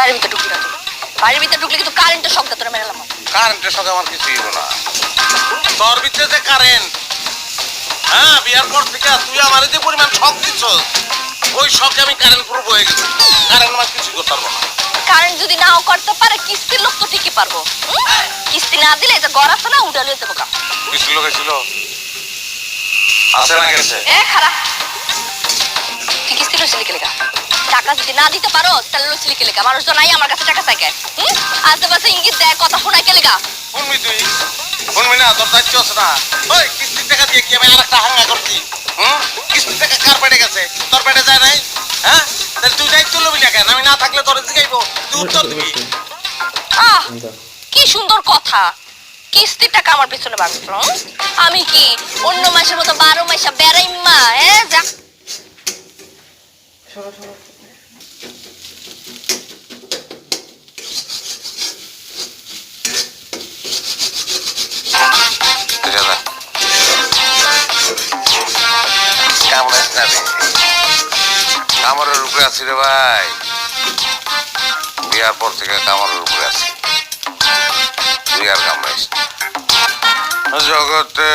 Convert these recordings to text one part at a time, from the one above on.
বাড়ির ভিতরে ঢুকলি না তুই। বাড়ির ভিতরে ঢুকলে কিন্তু কারেন্টের শকটা তোরা মেরে লাম। কারেন্টের সঙ্গে আমার কিছুই হলো না। তোর ভিতরে যে কারেন্ট, হ্যাঁ বিয়ার পর থেকে তুই আমার যে পরিমাণ শক দিচ্ছ, ওই শকে আমি কারেন্ট প্রুফ হয়ে গেছি। কারেন্ট আমার কিছুই করতে পারবো না। কারেন্ট যদি নাও করতে পারে কিস্তির লোক তো ঠিকই পারবো। কিস্তি না দিলে যে ঘর আছে না উঠালে যেতে বোকা। কিস্তির লোক এসেছিল, আছে না গেছে? খারাপ তুই কিস্তি লইছিলি কে লেগা? টাকা যদি না দিতে পারো তাহলে লইছিলি কে লেগা? মানুষজন নাই আমার কাছে টাকা চাইকে। আশেপাশে ইঙ্গিত দেয়, কথা শোনায় কে লেগা? শুনবি তুই? শুনবি না? তোর দায়িত্ব আছে না? ওই কিস্তির টাকা দিয়ে কি আমি আর একটা হাঙ্গা করছি? কিস্তির টাকা কার পেটে গেছে? তোর পেটে যায় নাই? হ্যাঁ, তাহলে তুই দায়িত্ব লবি না কেন? আমি না থাকলে তোর জিগাইবো, তুই উত্তর দিবি। কি সুন্দর কথা। কিস্তির টাকা আমার পিছনে ভাগছ। আমি কি অন্য মাসের মতো 12 মাসে বেড়াইমা? যা কামড়ের উপরে আছি রে ভাই, বিয়ার পর থেকে কামড়ের উপরে আছি। তুই আর কামড়াইস জগতে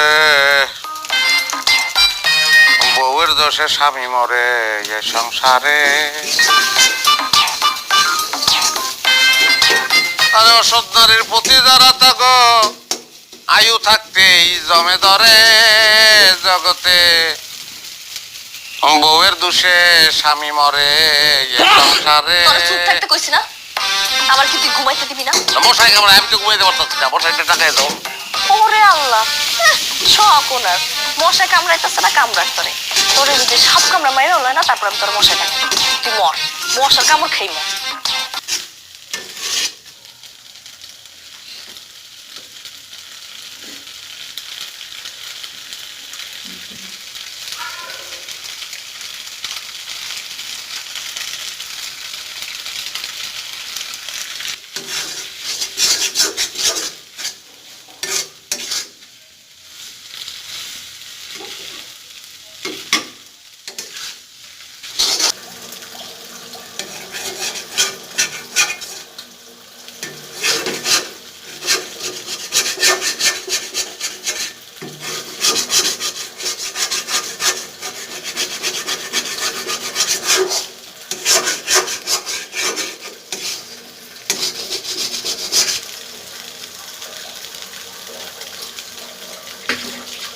বউয়ের দোষে স্বামী মরে এ সংসারে। অসৎ নারীর প্রতি যারা থাকো আয়ু থাকতেই জমে ধরে জগতে। বউয়ের দোষে স্বামী মরে এ সংসারে। চুপ থাকতে কইছি না? আমার কি তুই ঘুমাইতে দিবি না? মশাই কামড়া, আমি তো ঘুমাইতে পারতাছি না। মশাইটা টাকায় দাও। ওরে আল্লাহ, শখ ওনার। মশাই কামড়াইতেছে না কামড়ার তোরে। তোরে যদি সাপ কামড়া মাইরা হলো না, তারপর আমি তোর মশাই ডাকি। তুই মর, মশার কামড় খাই মর।